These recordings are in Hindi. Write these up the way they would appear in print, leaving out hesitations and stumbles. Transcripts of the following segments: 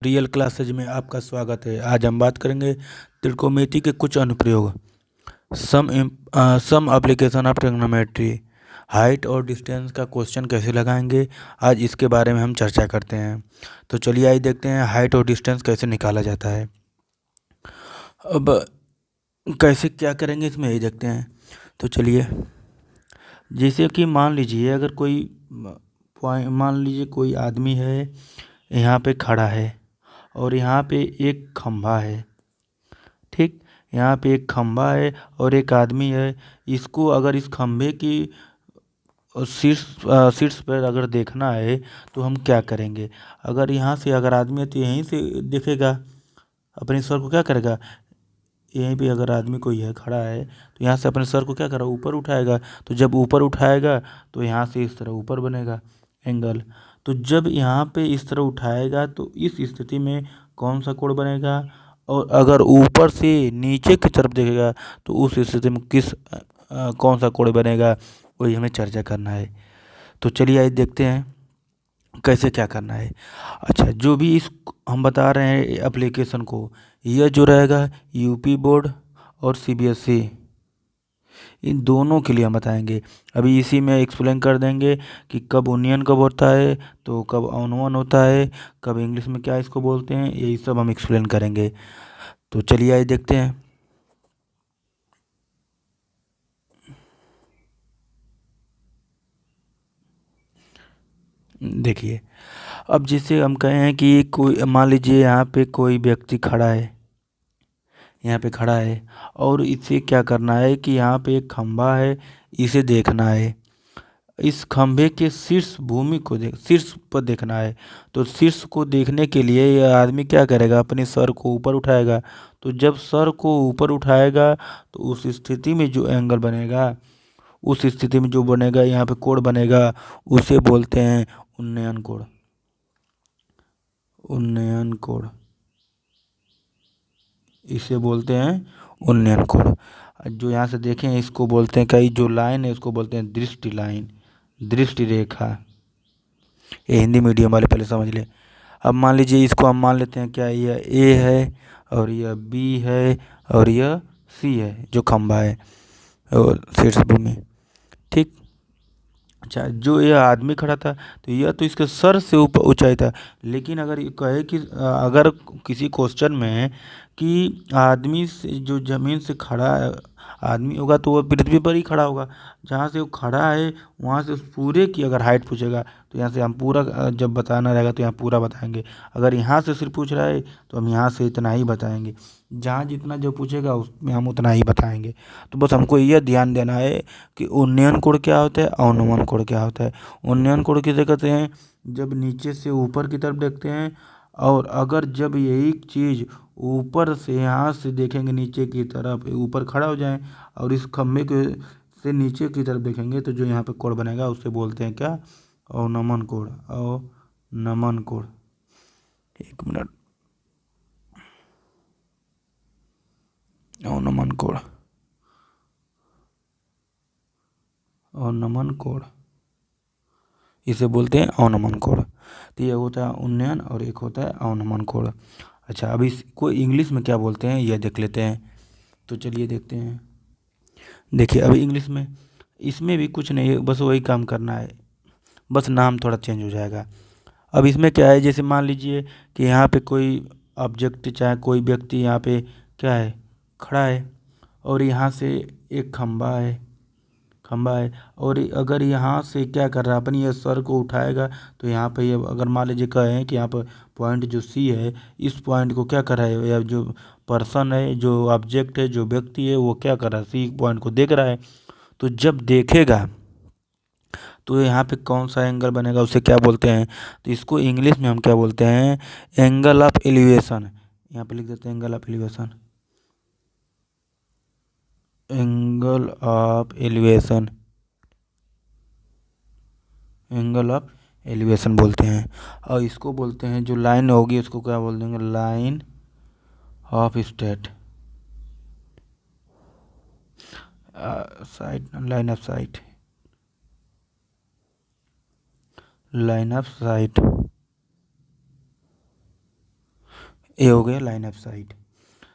रियल क्लासेज में आपका स्वागत है। आज हम बात करेंगे त्रिकोणमिति के कुछ अनुप्रयोग। Some application of trigonometry. Height और डिस्टेंस का क्वेश्चन कैसे लगाएंगे, आज इसके बारे में हम चर्चा करते हैं। तो चलिए आज देखते हैं हाइट और डिस्टेंस कैसे निकाला जाता है। अब कैसे क्या करेंगे इसमें यही देखते हैं। तो चलिए, जैसे कि मान लीजिए अगर कोई मान लीजिए कोई आदमी है, यहाँ पे खड़ा है और यहाँ पे एक खंभा है। ठीक, यहाँ पे एक खंभा है और एक आदमी है। इसको अगर इस खंभे की शीर्ष पर अगर देखना है तो हम क्या करेंगे। अगर यहाँ से अगर आदमी है तो यहीं से देखेगा, अपने सर को क्या करेगा, यहीं पे अगर आदमी कोई है खड़ा है तो यहाँ से अपने सर को क्या करेगा, ऊपर उठाएगा। तो जब ऊपर उठाएगा तो यहाँ से इस तरह ऊपर बनेगा एंगल। तो जब यहाँ पे इस तरह उठाएगा तो इस स्थिति में कौन सा कोण बनेगा, और अगर ऊपर से नीचे की तरफ देखेगा तो उस स्थिति में कौन सा कोण बनेगा, वही हमें चर्चा करना है। तो चलिए आज देखते हैं कैसे क्या करना है। अच्छा, जो भी इस हम बता रहे हैं एप्लीकेशन को, यह जो रहेगा यूपी बोर्ड और सीबीएसई, इन दोनों के लिए हम बताएंगे। अभी इसी में एक्सप्लेन कर देंगे कि कब यूनियन कब होता है, तो कब ऑन होता है, कब इंग्लिश में क्या इसको बोलते हैं, यही सब हम एक्सप्लेन करेंगे। तो चलिए आज देखते हैं। देखिए, अब जैसे हम कहे हैं कि कोई मान लीजिए यहाँ पे कोई व्यक्ति खड़ा है, यहाँ पे खड़ा है और इसे क्या करना है कि यहाँ पे एक खंभा है, इसे देखना है। इस खंभे के शीर्ष पर देखना है। तो शीर्ष को देखने के लिए यह आदमी क्या करेगा, अपने सर को ऊपर उठाएगा। तो जब सर को ऊपर उठाएगा तो उस स्थिति में जो एंगल बनेगा, उस स्थिति में जो बनेगा यहाँ पे कोण बनेगा, उसे बोलते हैं उन्नयन कोण। उन्नयन कोण, इसे बोलते हैं उन्नयन कोण। जो यहाँ से देखें इसको बोलते हैं, कई जो लाइन है उसको बोलते हैं दृष्टि लाइन, दृष्टि रेखा। ये हिंदी मीडियम वाले पहले समझ ले। अब मान लीजिए इसको हम मान लेते हैं क्या, यह ए है और यह बी है और यह सी है जो खंभा है और शीर्ष भूमि। ठीक, अच्छा, जो यह आदमी खड़ा था तो यह तो इसके सर से ऊपर ऊंचाई था। लेकिन अगर ये कहे कि अगर किसी क्वेश्चन में कि आदमी से जो ज़मीन से खड़ा आदमी होगा तो वह पृथ्वी पर ही खड़ा होगा। जहाँ से वो खड़ा है वहाँ से उस पूरे की अगर हाइट पूछेगा तो यहाँ से हम पूरा जब बताना रहेगा तो यहाँ पूरा बताएंगे। अगर यहाँ से सिर्फ पूछ रहा है तो हम यहाँ से इतना ही बताएंगे। जहाँ जितना जो पूछेगा उसमें हम उतना ही बताएंगे। तो बस हमको यह ध्यान देना है कि उन्नयन कोण क्या होता है, अवनमन कोण क्या होता है। उन्नयन कोण किसे कहते हैं, जब नीचे से ऊपर की तरफ देखते हैं, और अगर जब यही चीज़ ऊपर से यहाँ से देखेंगे नीचे की तरफ, ऊपर खड़ा हो जाए और इस खम्भे के से नीचे की तरफ देखेंगे तो जो यहाँ पे कोण बनेगा उसे बोलते हैं क्या, अवनमन कोण। अवनमन कोण, एक मिनट, अवनमन कोण, अवनमन कोण, इसे बोलते हैं अवनमन कोण। तो ये होता है उन्नयन और एक होता है अवनमन कोण। अच्छा, अब इसको इंग्लिश में क्या बोलते हैं यह देख लेते हैं। तो चलिए देखते हैं। देखिए, अभी इंग्लिश में इसमें भी कुछ नहीं है, बस वही काम करना है, बस नाम थोड़ा चेंज हो जाएगा। अब इसमें क्या है, जैसे मान लीजिए कि यहाँ पे कोई ऑब्जेक्ट, चाहे कोई व्यक्ति यहाँ पे क्या है, खड़ा है और यहाँ से एक खंबा है और अगर यहाँ से क्या कर रहा है, अपनी ये सर को उठाएगा तो यहाँ पे ये अगर मान लीजिए कहें कि यहाँ पर पॉइंट जो सी है, इस पॉइंट को क्या कर रहा है, या जो पर्सन है, जो ऑब्जेक्ट है, जो व्यक्ति है, वो क्या कर रहा है, सी पॉइंट को देख रहा है। तो जब देखेगा तो यहाँ पे कौन सा एंगल बनेगा, उसे क्या बोलते हैं, तो इसको इंग्लिश में हम क्या बोलते हैं, एंगल ऑफ एलिवेशन। यहाँ पे लिख देते हैं angle of elevation, angle of elevation, angle of elevation बोलते हैं। और इसको बोलते हैं, जो लाइन होगी उसको क्या बोल देंगे, line of state, site, line of site, line of site. ये हो गया लाइन ऑफ साइट।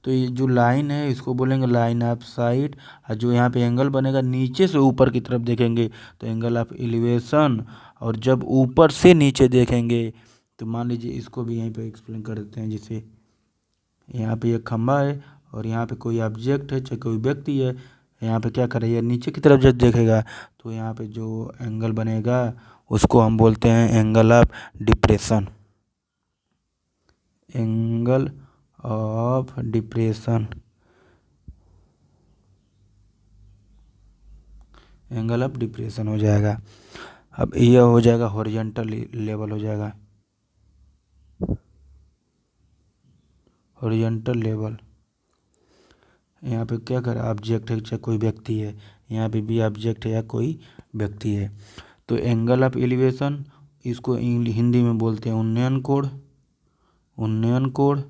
तो ये जो लाइन है इसको बोलेंगे लाइन ऑफ साइट। और जो यहाँ पे एंगल बनेगा नीचे से ऊपर की तरफ देखेंगे तो एंगल ऑफ एलिवेशन। और जब ऊपर से नीचे देखेंगे तो मान लीजिए इसको भी यहीं पे एक्सप्लेन कर देते हैं। जैसे यहाँ पे एक खंभा है और यहाँ पे कोई ऑब्जेक्ट है चाहे कोई व्यक्ति है, यहाँ पे क्या करेगा नीचे की तरफ जब देखेगा तो यहाँ पे जो एंगल बनेगा उसको हम बोलते हैं angle of depression. Angle of depression, angle of depression हो जाएगा। अब यह हो जाएगा हॉरिजॉन्टल लेवल हो जाएगा, हॉरिजॉन्टल लेवल। यहाँ पे क्या कर ऑब्जेक्ट है चाहे कोई व्यक्ति है, यहाँ पे भी ऑब्जेक्ट है या कोई व्यक्ति है। तो एंगल ऑफ एलिवेशन इसको हिंदी में बोलते हैं उन्नयन कोण, उन्नयन कोण।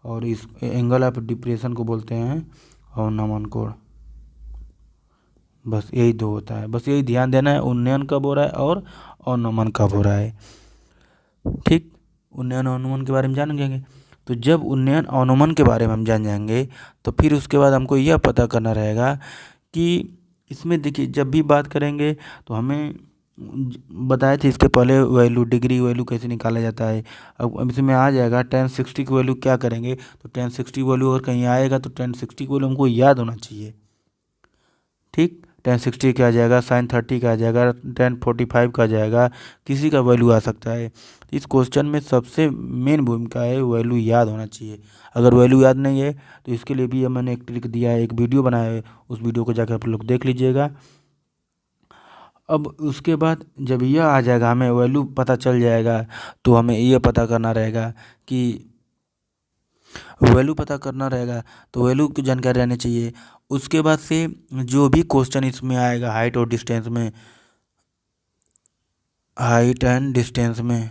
और इस एंगल ऑफ डिप्रेशन को बोलते हैं अवनमन कोण। बस यही दो होता है, बस यही ध्यान देना है उन्नयन कब हो रहा है और अवनमन कब हो रहा है। ठीक, उन्नयन अवनमन के बारे में जान जाएंगे। तो जब उन्नयन अवनमन के बारे में हम जान जाएंगे तो फिर उसके बाद हमको यह पता करना रहेगा कि इसमें देखिए जब भी बात करेंगे तो हमें बताए थे इसके पहले वैल्यू, डिग्री वैल्यू कैसे निकाला जाता है। अब इसमें आ जाएगा tan 60 की वैल्यू क्या करेंगे, तो tan 60 वैल्यू अगर कहीं आएगा तो tan 60 की वैल्यू हमको याद होना चाहिए। ठीक, tan 60 का आ जाएगा, sin 30 का आ जाएगा, tan 45 का आ जाएगा, किसी का वैल्यू आ सकता है। इस क्वेश्चन में सबसे मेन भूमिका है वैल्यू याद होना चाहिए। अगर वैल्यू याद नहीं है तो इसके लिए भी मैंने एक ट्रिक दिया है, एक वीडियो बनाया है, उस वीडियो को जाकर आप लोग देख लीजिएगा। अब उसके बाद जब यह आ जाएगा हमें वैल्यू पता चल जाएगा तो हमें यह पता करना रहेगा कि वैल्यू पता करना रहेगा तो वैल्यू की जानकारी रहनी चाहिए। उसके बाद से जो भी क्वेश्चन इसमें आएगा हाइट और डिस्टेंस में, हाइट एंड डिस्टेंस में,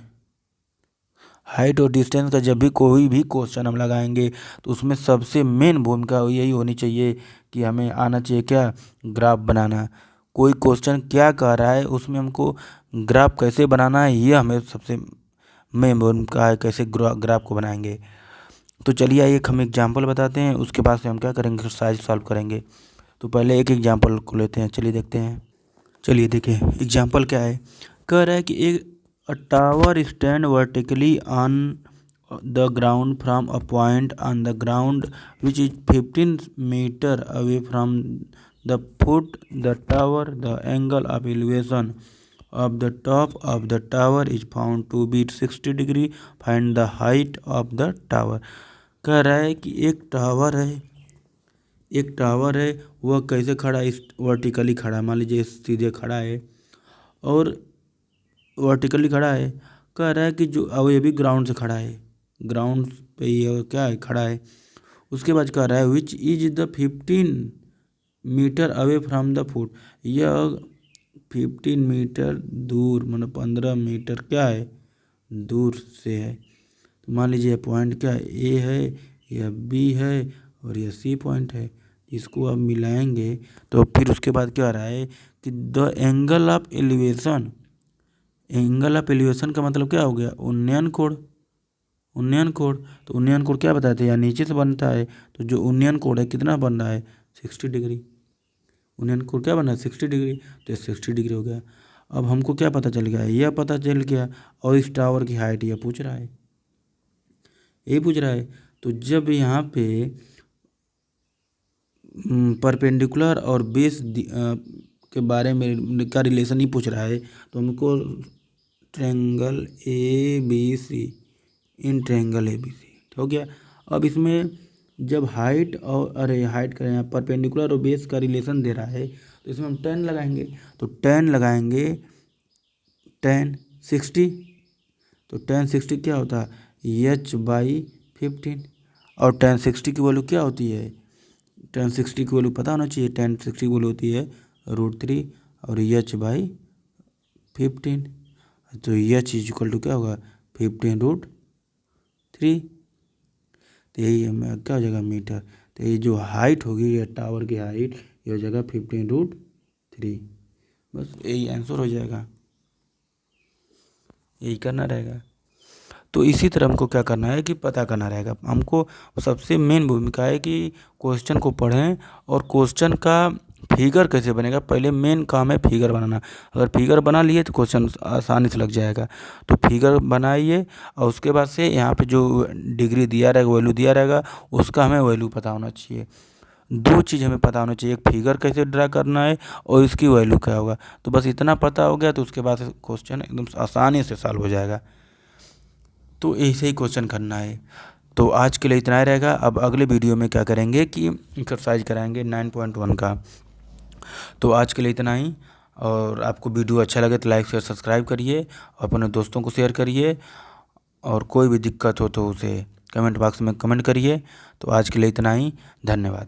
हाइट और डिस्टेंस का जब भी कोई भी क्वेश्चन हम लगाएंगे तो उसमें सबसे मेन भूमिका यही होनी चाहिए कि हमें आना चाहिए क्या, ग्राफ बनाना। कोई क्वेश्चन क्या कह रहा है उसमें हमको ग्राफ कैसे बनाना है ये हमें सबसे मेन भूमिका है, कैसे ग्राफ को बनाएंगे। तो चलिए एक हम एग्जाम्पल बताते हैं, उसके बाद से हम क्या करेंगे एक्सरसाइज सॉल्व करेंगे। तो पहले एक एग्जाम्पल को लेते हैं, चलिए देखते हैं। चलिए देखिए एग्जाम्पल क्या है, कह रहा है कि एक tower stand vertically on the ground from a point on the ground which is 15 metre away from the foot the tower, the angle of elevation of the top of the tower is found to be 60 degree, find the height of the tower। कह रहा है कि एक टावर है, एक टावर है, वह कैसे खड़ा है, इस वर्टिकली खड़ा है, मान लीजिए सीधे खड़ा है और वर्टिकली खड़ा है। कह रहा है कि जो अब ये भी ग्राउंड से खड़ा है, ग्राउंड पे ये क्या है खड़ा है। उसके बाद कह रहा है which is the 15 metre away from the foot, यह 15 मीटर दूर मतलब 15 मीटर क्या है दूर से है। तो मान लीजिए पॉइंट क्या है, ए है, यह बी है और यह सी पॉइंट है। इसको आप मिलाएंगे तो फिर उसके बाद क्या आ रहा है कि the angle of elevation, angle of elevation का मतलब क्या हो गया उन्नयन कोण, उन्नयन कोण। तो उन्नयन कोण क्या बताते हैं या नीचे से बनता है, तो जो उन्नयन कोण है कितना बन रहा है 60 डिग्री। उन्नयन कोण क्या बना 60 डिग्री, तो 60 डिग्री हो गया। अब हमको क्या पता चल गया, यह पता चल गया और इस टावर की हाइट यह पूछ रहा है, यही पूछ रहा है। तो जब यहाँ पे परपेंडिकुलर और बेस के बारे में का रिलेशन ही पूछ रहा है तो हमको triangle A B C, in triangle A B C हो गया। अब इसमें जब हाइट और अरे हाइट का यहाँ परपेंडिकुलर और बेस का रिलेशन दे रहा है तो इसमें हम tan लगाएंगे। तो tan लगाएंगे tan 60, तो tan 60 क्या होता है h/15 और tan 60 की वैल्यू क्या होती है, tan 60 की वैल्यू पता होना चाहिए, tan 60 की वैल्यू होती है √3 और h/15। तो h इक्वल टू क्या होगा 15√3। तो यही हमें क्या हो जाएगा मीटर। तो ये जो हाइट होगी या टावर की हाइट ये हो जाएगा 15√3। बस यही आंसर हो जाएगा, यही करना रहेगा। तो इसी तरह हमको क्या करना है कि पता करना रहेगा। हमको सबसे मेन भूमिका है कि क्वेश्चन को पढ़ें और क्वेश्चन का फिगर कैसे बनेगा, पहले मेन काम है फिगर बनाना। अगर फिगर बना लिए तो क्वेश्चन आसानी से लग जाएगा। तो फिगर बनाइए और उसके बाद से यहाँ पे जो डिग्री दिया रहेगा, वैल्यू दिया रहेगा, उसका हमें वैल्यू पता होना चाहिए। दो चीज़ हमें पता होना चाहिए, एक फिगर कैसे ड्रा करना है और इसकी वैल्यू क्या होगा। तो बस इतना पता हो गया तो उसके बाद क्वेश्चन एकदम आसानी से सॉल्व हो जाएगा। तो ऐसे ही क्वेश्चन करना है। तो आज के लिए इतना ही रहेगा। अब अगले वीडियो में क्या करेंगे कि एक्सरसाइज कराएंगे 9.1 का। तो आज के लिए इतना ही। और आपको वीडियो अच्छा लगे तो लाइक शेयर सब्सक्राइब करिए, अपने दोस्तों को शेयर करिए, और कोई भी दिक्कत हो तो उसे कमेंट बॉक्स में कमेंट करिए। तो आज के लिए इतना ही, धन्यवाद।